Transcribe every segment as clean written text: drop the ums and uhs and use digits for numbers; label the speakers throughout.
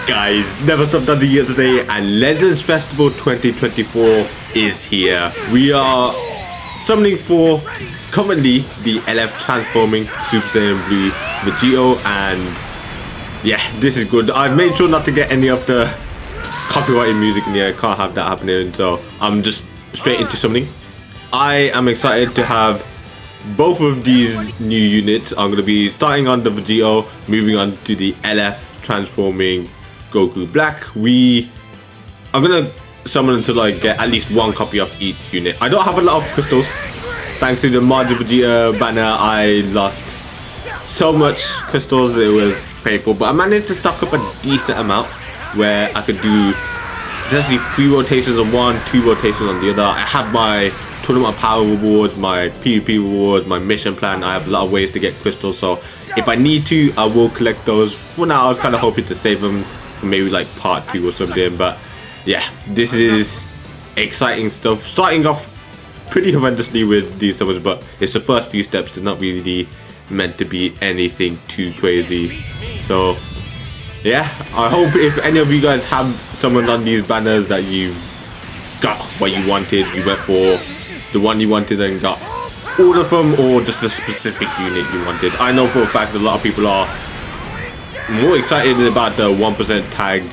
Speaker 1: Guys, never stopped another year today, and Legends Festival 2024 is here. We are summoning for currently the LF transforming Super Saiyan Blue Vegito, and yeah, this is good. I've made sure not to get any of the copyrighted music in here. I can't have that happening, so I'm just straight into summoning. I am excited to have both of these new units. I'm going to be starting on the Vegito, moving on to the LF transforming Goku Black. I'm gonna summon until I get at least one copy of each unit. I don't have a lot of crystals. Thanks to the Marja Vegeta banner, I lost so much crystals, it was painful. But I managed to stock up a decent amount where I could do potentially 3 rotations on one, 2 rotations on the other. I have my tournament power rewards, my PvP rewards, my mission plan. I have a lot of ways to get crystals, so if I need to, I will collect those. For now, I was kind of hoping to save them for maybe like part 2 or something, but yeah, this is exciting stuff. Starting off pretty horrendously with these summons, but it's the first few steps. They're not really meant to be anything too crazy. So yeah, I hope if any of you guys have someone on these banners that you've got what you wanted, you went for the one you wanted and got all of them, or just a specific unit you wanted. I know for a fact a lot of people are more excited about the 1% tag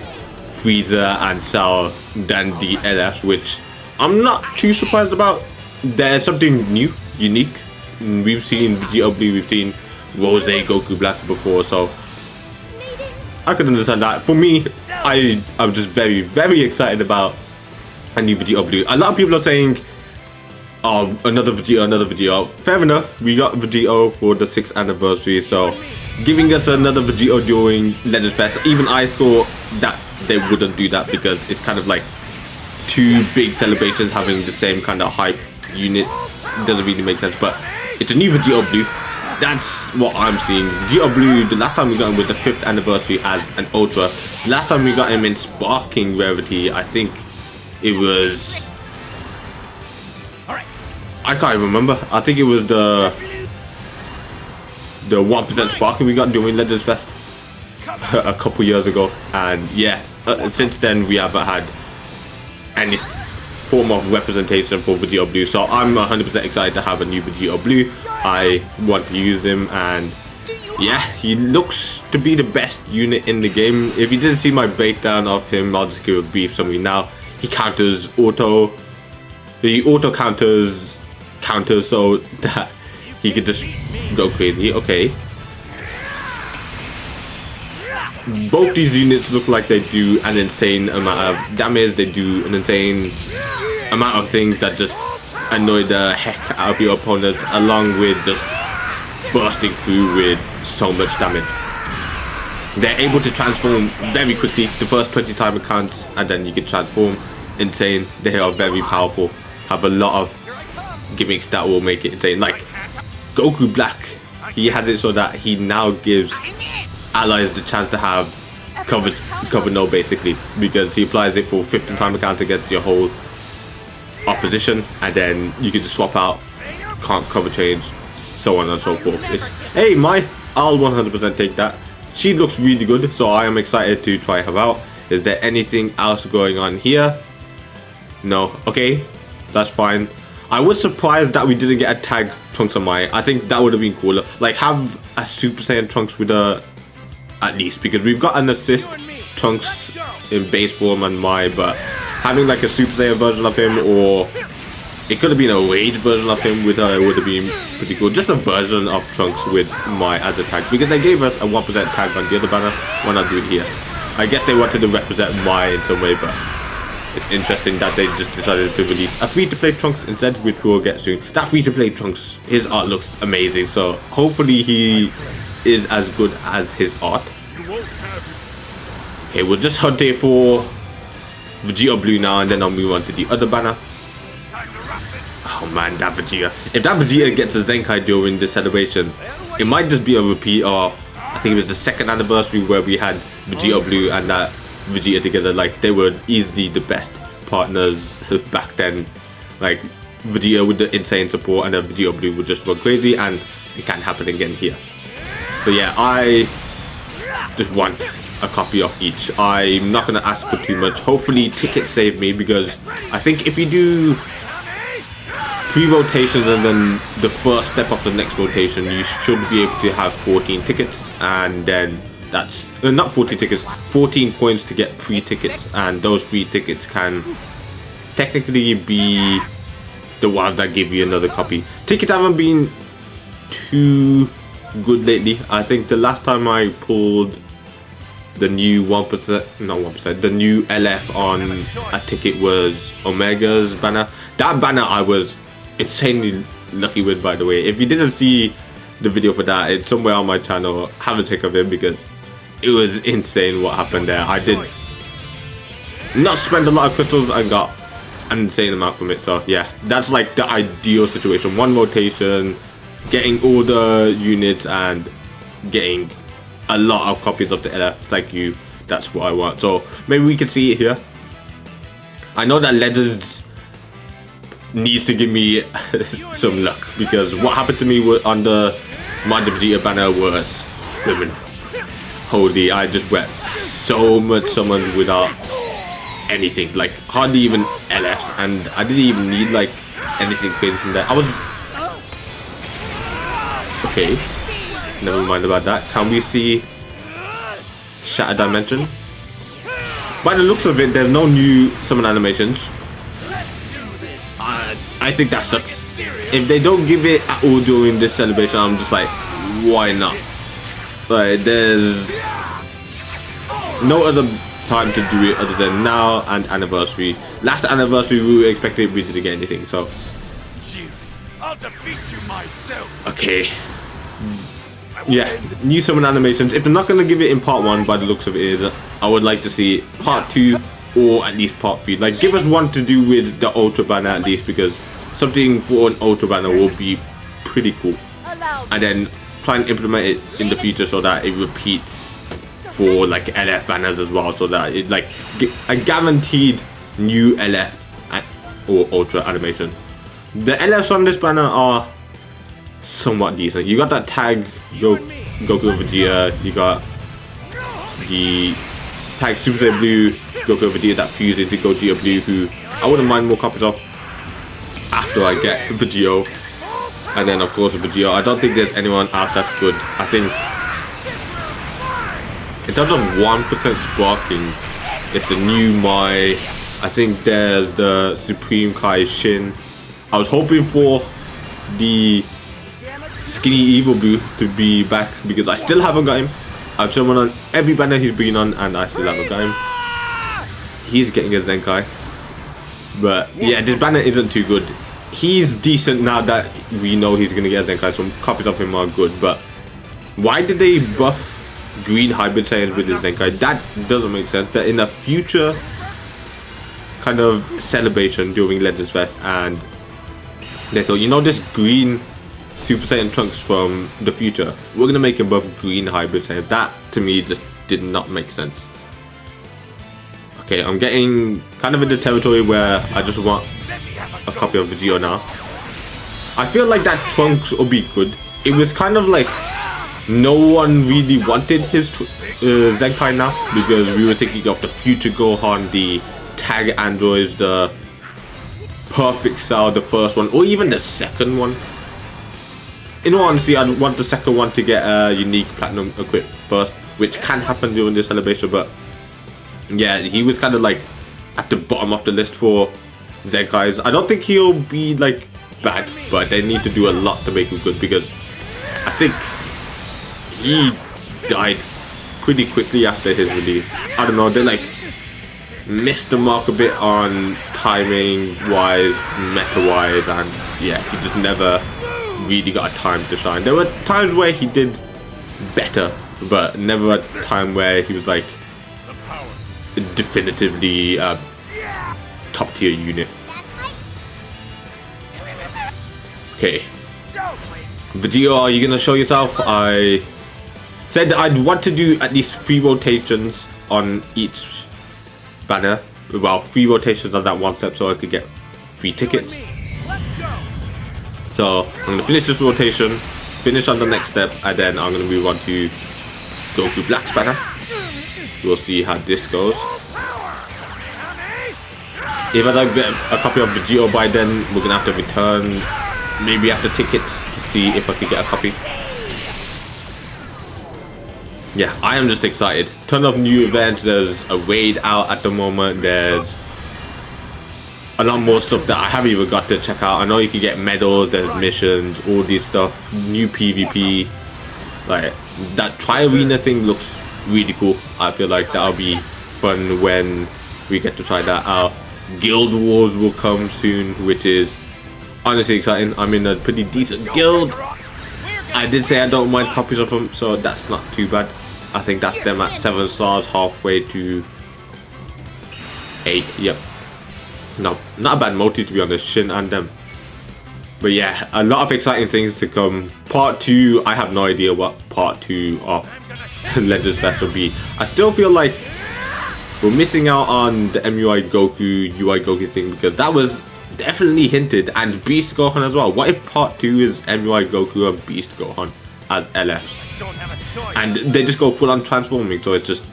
Speaker 1: Frieza and Cell than the LFs, which I'm not too surprised about. There's something new, unique. We've seen Vegito Blue, we've seen Rose, Goku Black before, so I can understand that. For me, I'm just very, very excited about a new Vegito Blue. A lot of people are saying, oh, another Vegito. Fair enough, we got Vegito for the 6th anniversary, so giving us another Vegito during Legends Fest, even I thought that they wouldn't do that because it's kind of like 2 big celebrations having the same kind of hype unit. Doesn't really make sense, but it's a new Vegito Blue. That's what I'm seeing. Vegito Blue, the last time we got him was the 5th anniversary as an Ultra. The last time we got him in Sparking Rarity, I think it was... I can't even remember. I think it was the 1% Sparking we got during Legends Fest a couple years ago, and yeah, since then we haven't had any form of representation for Vegito Blue. So I'm 100% excited to have a new Vegito Blue. I want to use him, and yeah, he looks to be the best unit in the game. If you didn't see my breakdown of him, I'll just give a brief summary now. He counters auto. The auto counters so that he could just go crazy. Okay. Both these units look like they do an insane amount of damage. They do an insane amount of things that just annoy the heck out of your opponents, along with just bursting through with so much damage. They're able to transform very quickly. The first 20 times it counts, and then you can transform. Insane. They are very powerful. Have a lot of gimmicks that will make it insane. Like Goku Black, he has it so that he now gives allies the chance to have cover no, basically, because he applies it for 15 time accounts against your whole opposition, and then you can just swap out, can't cover change, so on and so forth. Hey, I'll 100% take that. She looks really good, so I am excited to try her out. Is there anything else going on here? No. Okay, that's fine. I was surprised that we didn't get a tag Trunks on Mai. I think that would have been cooler. Like, have a Super Saiyan Trunks with a... at least, because we've got an assist Trunks in base form and Mai, but having like a Super Saiyan version of him, or it could have been a Rage version of him with her, it would have been pretty cool. Just a version of Trunks with Mai as a tag, because they gave us a 1% tag on the other banner. Why not do it here? I guess they wanted to represent Mai in some way, but it's interesting that they just decided to release a free-to-play Trunks instead, which we'll get soon. That free-to-play Trunks, his art looks amazing, so hopefully he is as good as his art. Okay, we'll just hunt it for Vegito Blue now, and then I'll move on to the other banner. Oh man, that Vegeta. If that Vegeta gets a Zenkai during the celebration, it might just be a repeat of, I think it was the 2nd anniversary where we had Vegito Blue and that Vegeta together. Like, they were easily the best partners back then. Like, Vegeta with the insane support, and then Vegito Blue would just go crazy, and it can't happen again here. So yeah, I just want a copy of each. I'm not gonna ask for too much. Hopefully tickets save me, because I think if you do 3 rotations and then the first step of the next rotation, you should be able to have 14 tickets, and then that's not 14 tickets, 14 points to get 3 tickets, and those 3 tickets can technically be the ones that give you another copy. Tickets haven't been too good lately. I think the last time I pulled the new 1%, not 1%, the new LF on a ticket was Omega's banner. That banner I was insanely lucky with, by the way. If you didn't see the video for that, it's somewhere on my channel. Have a check of it, because it was insane what happened there. I did not spend a lot of crystals and got an insane amount from it. So yeah, that's like the ideal situation. 1 rotation, getting all the units and getting a lot of copies of the LF. Thank you, that's what I want. So maybe we can see it here. I know that Legends needs to give me some luck, because what happened to me under my Vegito banner was criminal. Holy, I just went so much summons without anything, like hardly even LFs, and I didn't even need like anything crazy from that. I was okay, never mind about that. Can we see Shatter Dimension? By the looks of it, there's no new summon animations. I think that sucks. If they don't give it at all during this celebration, I'm just like, why not? Like, there's no other time to do it other than now and anniversary. Last anniversary we were expecting, we didn't get anything, so
Speaker 2: I'll defeat you myself.
Speaker 1: okay. Yeah, new summon animations. If they're not gonna give it in part 1, by the looks of it, is I would like to see part 2 or at least part 3. Like, give us one to do with the Ultra banner at least, because something for an Ultra banner will be pretty cool. And then try and implement it in the future so that it repeats for like LF banners as well, so that it like a guaranteed new LF or Ultra animation. The LFs on this banner are somewhat decent. You got that tag Goku Vegeta, you got the tag Super Saiyan Blue Goku Vegeta that fused into Gogeta Blue, who I wouldn't mind more copies of after I get Vegito. And then of course Vegito, I don't think there's anyone else that's good. I think in terms of 1% sparkings, it's the new Mai. I think there's the Supreme Kai Shin. I was hoping for the Skinny Evil Boo to be back, because I still haven't got him. I've shown him on every banner he's been on and I still haven't got him. He's getting a Zenkai. But yeah, this banner isn't too good. He's decent now that we know he's gonna get a Zenkai, so copies of him are good. But why did they buff green hybrid Saiyans with the Zenkai? That doesn't make sense. That in a future kind of celebration during Legends Fest, and they thought, you know, this green Super Saiyan Trunks from the future, we're gonna make him buff green hybrid Saiyans. That to me just did not make sense. Okay, I'm getting kind of in the territory where I just want a copy of Vegito now. I feel like that Trunks will be good. It was kind of like no one really wanted his Zenkai now, because we were thinking of the future Gohan, the tag androids, the perfect Cell, the first one, or even the second one. In all honesty, I want the second one to get a unique platinum equip first, which can happen during this celebration. But yeah, he was kind of like at the bottom of the list for Zenkais. I don't think he'll be like bad, but they need to do a lot to make him good, because I think he died pretty quickly after his release. I don't know, they like missed the mark a bit on timing wise, meta wise, and yeah, he just never really got a time to shine. There were times where he did better, but never a time where he was like definitively a top tier unit. Okay, Vegito, are you gonna show yourself? I said I'd want to do at least 3 rotations on each banner. Well, 3 rotations on that one step, so I could get 3 tickets. So I'm gonna finish this rotation, finish on the next step, and then I'm gonna move on to Goku Black's banner. we'll see how this goes. If I don't get a copy of Vegito by then, we're gonna have to return maybe after tickets to see if I could get a copy. Yeah, I am just excited. Ton of new events. There's a raid out at the moment. There's a lot more stuff that I haven't even got to check out. I know you can get medals, there's missions, all this stuff, new PvP. Like that Tri-Arena thing looks really cool. I feel like that'll be fun when we get to try that out. Guild Wars will come soon, which is honestly exciting. I'm in a pretty decent guild. I did say I don't mind copies of them, so that's not too bad. I think that's them at 7 stars, halfway to 8. Yep. No, not a bad multi to be honest, Shin and them. But yeah, a lot of exciting things to come. Part 2, I have no idea what part 2 of Legends Fest will be. I still feel like we're missing out on the MUI Goku, UI Goku thing, because that was definitely hinted, and Beast Gohan as well. What if part 2 is MUI Goku and Beast Gohan as LFs? And they just go full on transforming, so it's just...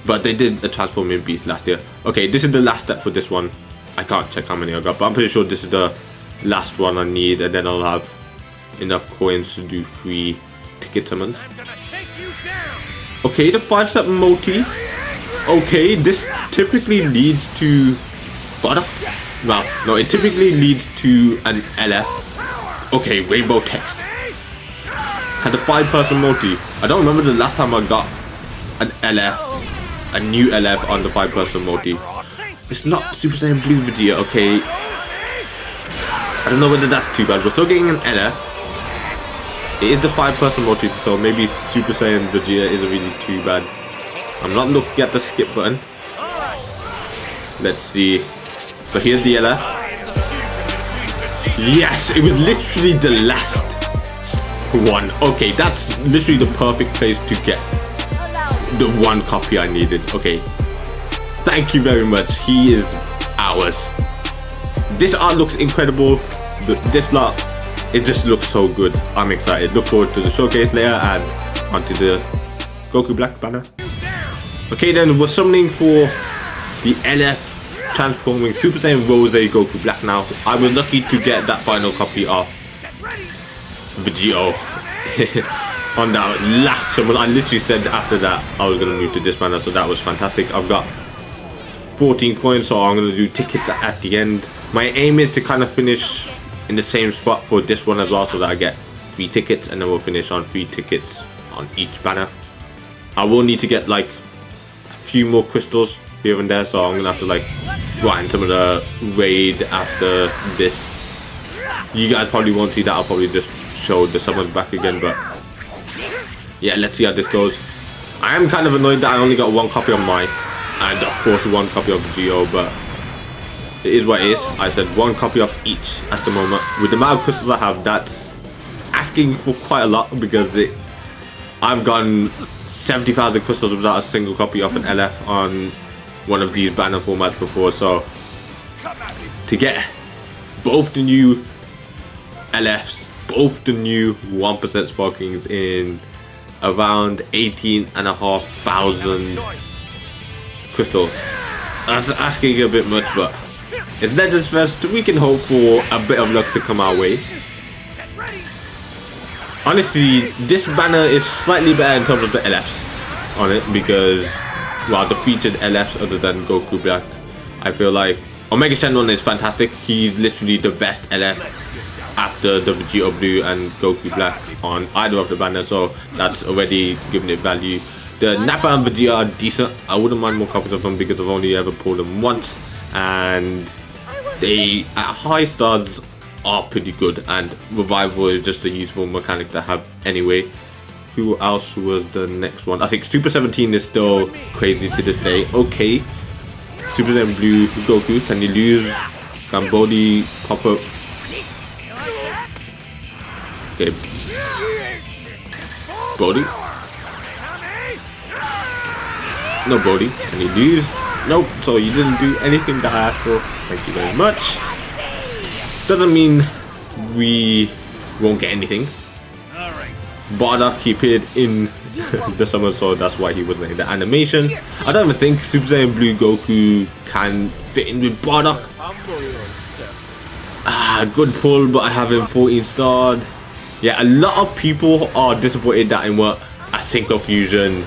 Speaker 1: But they did a transforming Beast last year. Okay, this is the last step for this one. I can't check how many I got, but I'm pretty sure this is the last one I need, and then I'll have enough coins to do 3 ticket summons. Okay, the 5-step multi. Okay, this typically leads to... No, it typically leads to an LF. Okay, rainbow text. Had a 5-person multi. I don't remember the last time I got an LF, a new LF on the 5-person multi. It's not Super Saiyan Blue Vegeta, okay. I don't know whether that's too bad. We're still getting an LF. It is the 5-person multi, so maybe Super Saiyan Vegeta isn't really too bad. I'm not looking at the skip button. Let's see. So here's the LF. Yes, it was literally the last one. Okay, that's literally the perfect place to get the 1 copy I needed. Okay. Thank you very much. He is ours. This art looks incredible. This lot, it just looks so good. I'm excited. Look forward to the showcase later and onto the Goku Black banner. Okay, then we're summoning for the LF transforming Super Saiyan Rose Goku Black now. I was lucky to get that final copy of Vegito on that last summon. I literally said after that I was going to move to this banner, so that was fantastic. I've got 14 coins, so I'm going to do tickets at the end. My aim is to kind of finish in the same spot for this one as well, so that I get 3 tickets, and then we'll finish on 3 tickets on each banner. I will need to get like a few more crystals here and there, so I'm going to have to like grind some of the raid after this. You guys probably won't see that. I'll probably just show the summons back again, but yeah, let's see how this goes. I am kind of annoyed that I only got 1 copy of mine, and of course 1 copy of Vegito, but it is what it is. I said 1 copy of each at the moment. With the amount of crystals I have, that's asking for quite a lot, because I've gotten 70,000 crystals without a single copy of an LF on one of these banner formats before. So to get both the new LFs, both the new 1% sparkings in around 18,500 crystals, that's asking a bit much, but it's Legends Fest. We can hope for a bit of luck to come our way. Honestly, this banner is slightly better in terms of the LFs on it, because, well, the featured LFs other than Goku Black, I feel like Omega Shenron is fantastic. He's literally the best LF after the Vegito Blue and Goku Black on either of the banners, so that's already giving it value. The Nappa and Vegeta are decent. I wouldn't mind more copies of them, because I've only ever pulled them once, and they at high stars are pretty good, and Revival is just a useful mechanic to have anyway. Who else was the next one? I think Super 17 is still crazy to this day. Okay, Super Saiyan Blue Goku, can you lose? Can Bodhi pop up? Okay, Bodhi? No Bodhi, can you lose? Nope, so you didn't do anything that I asked for. Thank you very much. Doesn't mean we won't get anything. Bardock, he appeared in the summer, so that's why he wasn't in the animation. I don't even think Super Saiyan Blue Goku can fit in with Bardock. Good pull, but I have him 14 starred. Yeah, a lot of people are disappointed that in what a Synchro Fusion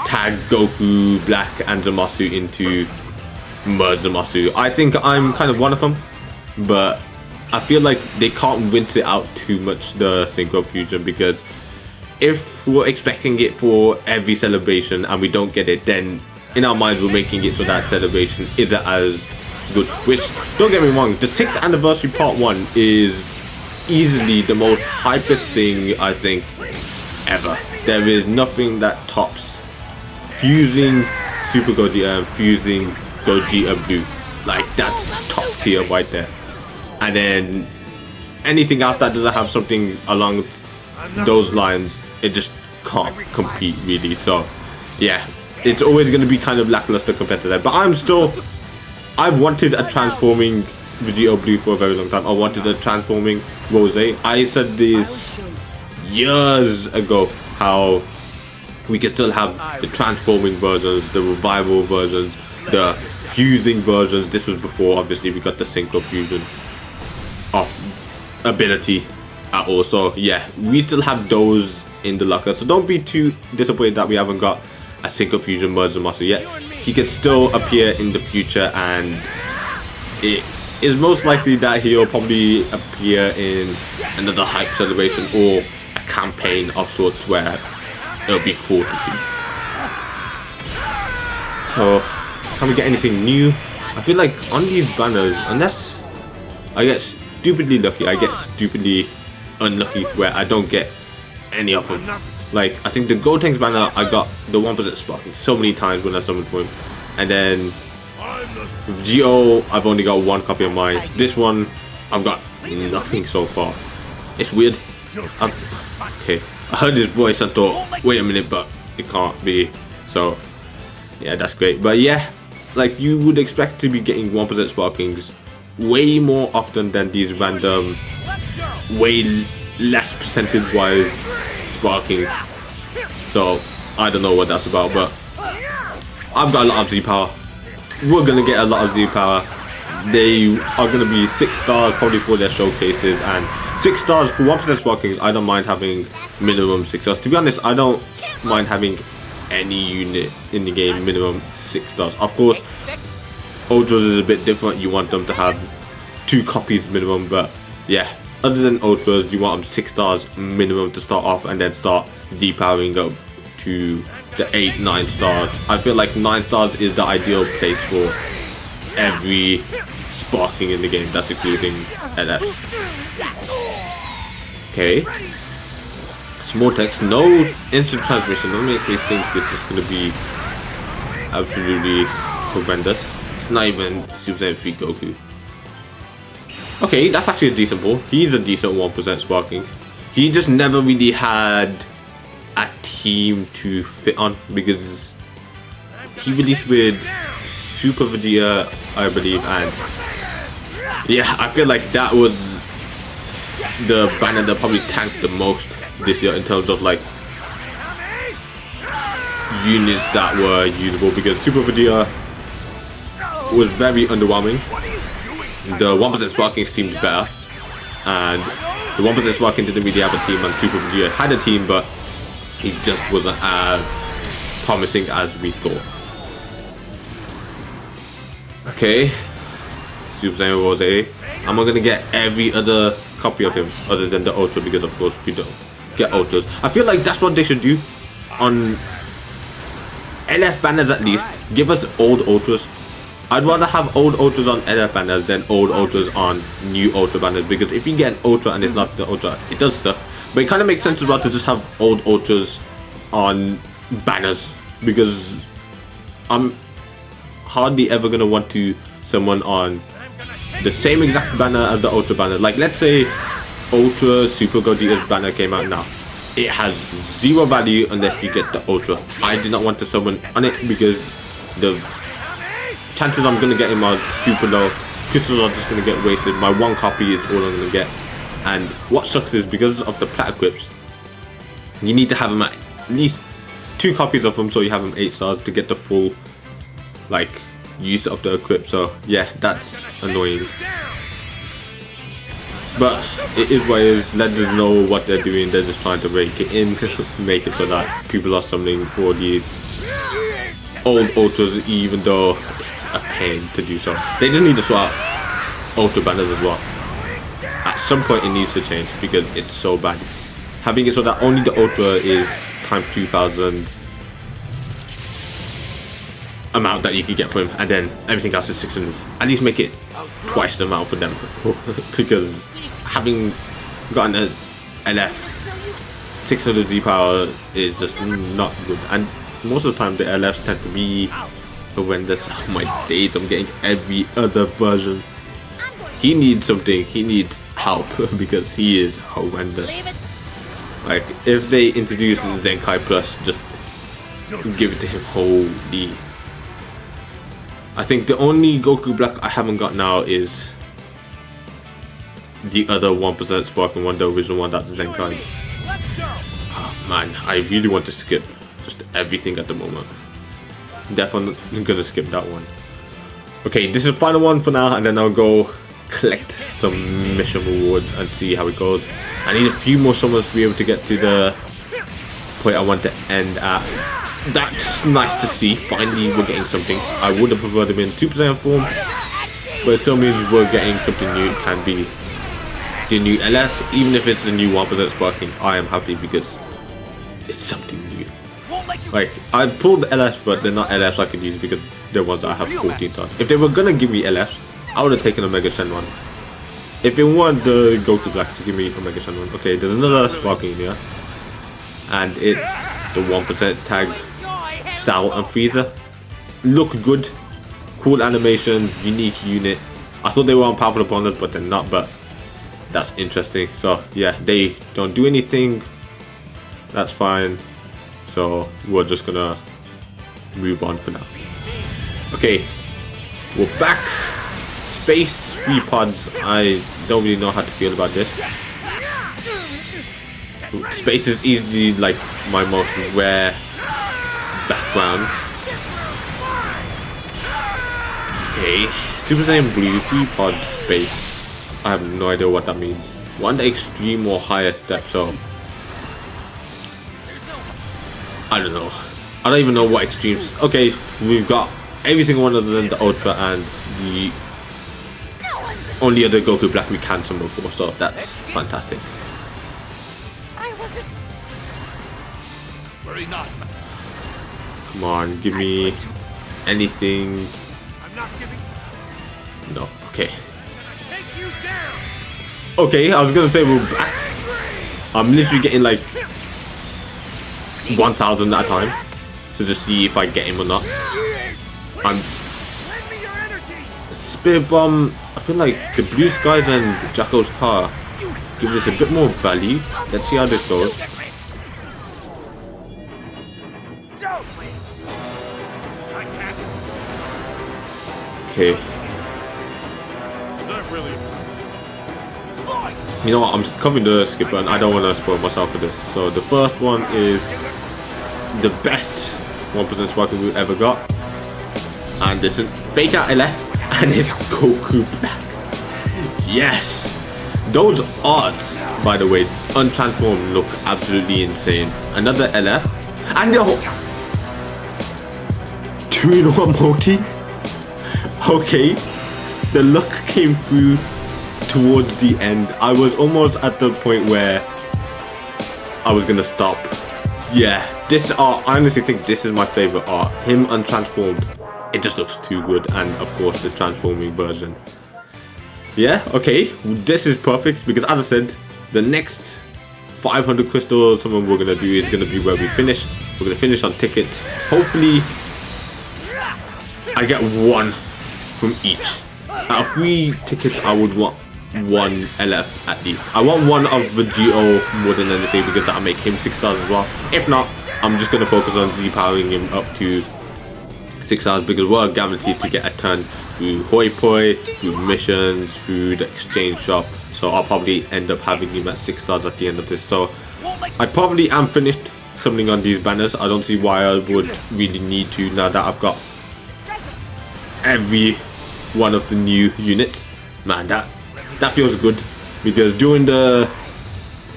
Speaker 1: tagged Goku, Black, and Zamasu into Merge Zamasu. I think I'm kind of one of them, but I feel like they can't rinse it out too much, the Synchro Fusion, because if we're expecting it for every celebration and we don't get it, then in our minds we're making it so that celebration isn't as good. Which, don't get me wrong, the 6th anniversary part 1 is easily the most hypest thing I think ever. There is nothing that tops fusing Super Gogeta and fusing Gogeta Blue. Like, that's top tier right there. And then anything else that doesn't have something along those lines, it just can't compete really. So yeah, it's always going to be kind of lackluster compared to that. But I've wanted a transforming Vegito Blue for a very long time. I wanted a transforming Rose. I said this years ago, how we can still have the transforming versions, the revival versions, the fusing versions. This was before obviously we got the Synchro Fusion of ability at all. So yeah, we still have those in the locker, so don't be too disappointed that we haven't got a Synchro Fusion Merge Zamasu yet. He can still appear in the future, and it is most likely that he'll probably appear in another hype celebration or a campaign of sorts where it'll be cool to see. So can we get anything new? I feel like on these banners, unless I get stupidly lucky, I get stupidly unlucky where I don't get any of them. Like, I think the Gotenks banner, I got the 1% sparking so many times when I summoned for him. And then Vegito, I've only got 1 copy of mine. This one, I've got nothing so far. It's weird. Okay, I heard his voice and thought, wait a minute, but it can't be. So yeah, that's great. But yeah, like, you would expect to be getting 1% sparkings way more often than these random, way less percentage wise sparkings. So I don't know what that's about, but I've got a lot of Z power. We're gonna get a lot of Z power. They are gonna be 6 stars probably for their showcases, and 6 stars for 1% sparkings. I don't mind having minimum 6 stars. To be honest, I don't mind having any unit in the game minimum 6 stars. Of course, Ultras is a bit different. You want them to have 2 copies minimum, but yeah, other than Ultras, you want them 6 stars minimum to start off, and then start Z-powering up to the 8-9 stars. I feel like 9 stars is the ideal place for every sparking in the game. That's including LFs. Okay. Small text, no instant transmission. Don't make me think it's just gonna be absolutely horrendous. It's not even Super Saiyan 3 Goku. Okay, that's actually a decent ball. He's a decent 1% sparking. He just never really had a team to fit on, because he released with Super Vegeta, I believe, and yeah, I feel like that was the banner that probably tanked the most this year in terms of like units that were usable, because Super Vegeta was very underwhelming. The 1% sparking seemed better, and the 1% sparking didn't really have a team, and Super Vegeta had a team, but he just wasn't as promising as we thought. Okay, Super Saiyan Rose. I'm not gonna get every other copy of him other than the Ultra, because of course we don't get Ultras. I feel like that's what they should do on LF banners, at least. Give us old Ultras. I'd rather have old Ultras on LF banners than old Ultras on new Ultra banners, because if you get an Ultra and it's not the Ultra, it does suck. But it kind of makes sense as well to just have old Ultras on banners, because I'm hardly ever going to want to summon on the same exact banner as the Ultra banner. Like, let's say Ultra Super Gogeta's banner came out now. It has 0 value unless you get the Ultra. I did not want to summon on it because the chances I'm going to get him are super low. Crystals are just going to get wasted. My 1 copy is all I'm going to get. And what sucks is, because of the plat equips, You need to have him at least 2 copies of him, so you have him 8 stars to get the full like use of the equip. So yeah, that's annoying. But it is what it is. Legends know what they're doing. They're just trying to rake it in, make it so that people are summoning for these old ultras, even though it's a pain to do so. They just need to sort out ultra banners as well. At some point it needs to change because it's so bad. Having it so that only the ultra is times 2,000 amount that you can get for him, and then everything else is 600. At least make it twice the amount for them. Because having gotten a LF 600 Z power is just not good, and most of the time the LFs tend to be horrendous. Oh my days, I'm getting every other version. He needs something, he needs help because he is horrendous. Like, if they introduce Zenkai Plus, just give it to him. Holy. I think the only Goku Black I haven't got now is the other 1% Sparking one, the original one, that's Zenkai. Oh man, I really want to skip just everything at the moment. Definitely gonna skip that one. Okay, this is the final one for now, and then I'll go collect some mission rewards and see how it goes. I need a few more summons to be able to get to the point I want to end at. That's nice to see. Finally we're getting something. I would have preferred him in 2% form, but it still means we're getting something new. It can be the new LF, even if it's the new 1% Sparking. I am happy because it's something new. Like, I pulled the LFs, but they're not LFs I could use because they're ones that I have 14 stars. If they were gonna give me LFs, I would have taken a Mega Shen one. If they want the Goku Black to give me a Mega Shen one. Okay, there's another Sparking here, and it's the 1% tag Sal and Frieza. Look good, cool animations, unique unit. I thought they were on powerful opponents, but they're not. But that's interesting. So yeah, they don't do anything. That's fine. So we're just gonna move on for now. Okay, we're back. Space 3 pods. I don't really know how to feel about this. Space is easily like my most rare background. Okay, Super Saiyan Blue 3 pods space. I have no idea what that means. One the extreme or higher step, so I don't know. I don't even know what extremes. Okay, we've got every single one other than the Ultra and the only other Goku Black we can summon for, so that's fantastic. Come on, give me anything. No, okay. Okay, I was gonna say we're back. I'm literally getting like 1,000 at a time, so just see if I get him or not. I'm Spirit Bomb. I feel like the Blue Skies and Jacko's car give this a bit more value. Let's see how this goes. Okay. You know what? I'm covering the skip button. I don't want to spoil myself for this. So the first one is the best 1% Sparking we've ever got, and it's a fake out LF. And it's Goku Black. Yes! Those odds, by the way, untransformed, look absolutely insane. Another LF. And the whole 2-in-1 multi. Okay. The luck came through towards the end. I was almost at the point where I was gonna stop. Yeah. This art, I honestly think this is my favorite art. Him untransformed. It just looks too good, and of course the transforming version. Yeah, okay, this is perfect because, as I said, the next 500 crystals something we're gonna do is gonna be where we finish. We're gonna finish on tickets. Hopefully I get one from each. Out of 3 tickets I would want 1 LF at least. I want one of Vegito more than anything because that'll make him 6 stars as well. If not, I'm just gonna focus on Z powering him up to 6 stars because we're guaranteed to get a ton through Hoi Poi, through missions, through the exchange shop. So I'll probably end up having him at 6 stars at the end of this. So I probably am finished summoning on these banners. I don't see why I would really need to now that I've got every one of the new units. Man, that feels good, because during the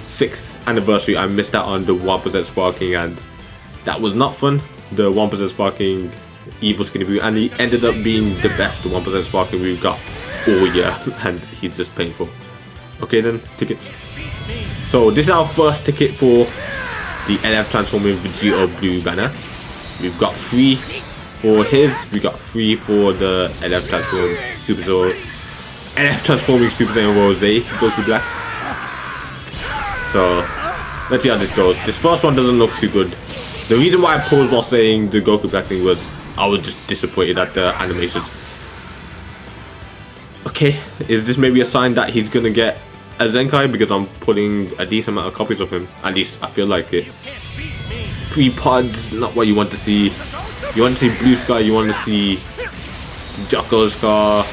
Speaker 1: 6th anniversary I missed out on the 1% sparking, and that was not fun. The 1% sparking evil skinny boot, and he ended up being the best 1% sparking we've got all year, and he's just painful. Okay then, ticket. So this is our first ticket for the LF transforming Vegito blue banner. We've got 3 for his, we got 3 for the LF transforming Super Saiyan Rose Goku Black. So let's see how this goes. This first one doesn't look too good. The reason why I paused while saying the Goku Black thing was I was just disappointed at the animations. Okay, is this maybe a sign that he's gonna get a Zenkai, because I'm putting a decent amount of copies of him? At least I feel like it. 3 pods, not what you want to see. You want to see Blue Sky, you want to see Jocko Scar,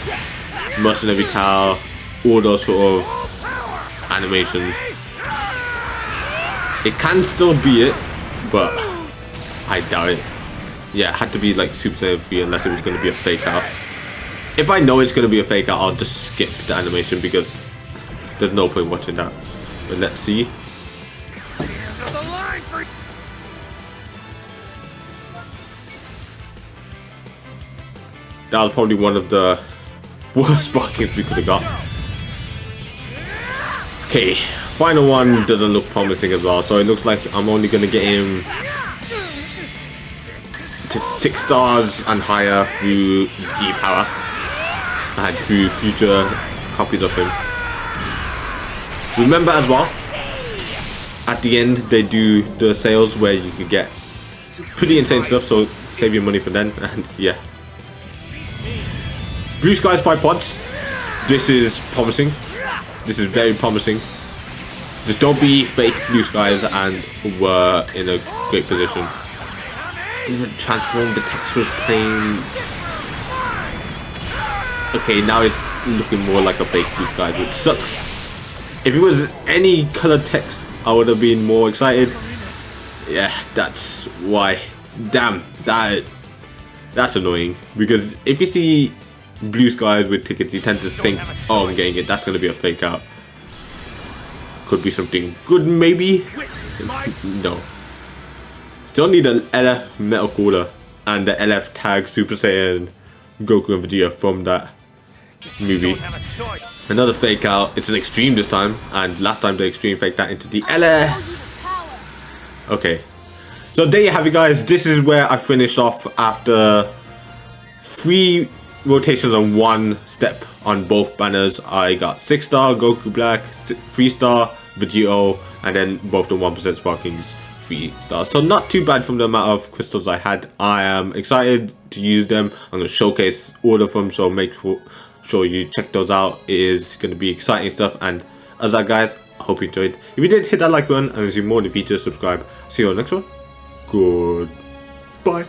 Speaker 1: Mercenary Towel, all those sort of animations. It can still be it, but I doubt it. Yeah, it had to be like Super Saiyan 3 unless it was going to be a fake out. If I know it's going to be a fake out, I'll just skip the animation because there's no point watching that. But let's see. That was probably one of the worst sparkings we could have got. Okay, final one doesn't look promising as well, so it looks like I'm only going to get him to 6 stars and higher through Z power and through future copies of him. Remember as well, at the end they do the sales where you can get pretty insane stuff, so save your money for then. And yeah, Blue Skies 5 pods. This is promising. This is very promising. Just don't be fake Blue Skies and we're in a great position. Didn't transform, the text was plain. Okay, now it's looking more like a fake Blue Skies, which sucks. If it was any color text, I would have been more excited. Yeah, that's why. Damn, that's annoying. Because if you see Blue Skies with tickets, you tend to think, oh, I'm getting it, that's going to be a fake out. Could be something good, maybe? No. Still need an LF Metal Cooler and the LF Tag Super Saiyan Goku and Vegeta from that movie. Another fake out. It's an extreme this time, and last time the extreme faked that into the LF. Okay, so there you have it, guys. This is where I finish off after 3 rotations on 1 step on both banners. I got 6-star Goku Black, 3-star Vegito, and then both the 1% sparkings 3 stars. So not too bad from the amount of crystals I had. I am excited to use them. I'm going to showcase all of them, so make sure you check those out. It is going to be exciting stuff. And as that, guys, I hope you enjoyed. If you did, hit that like button, and if you see more in the future, subscribe. See you on the next one. Goodbye.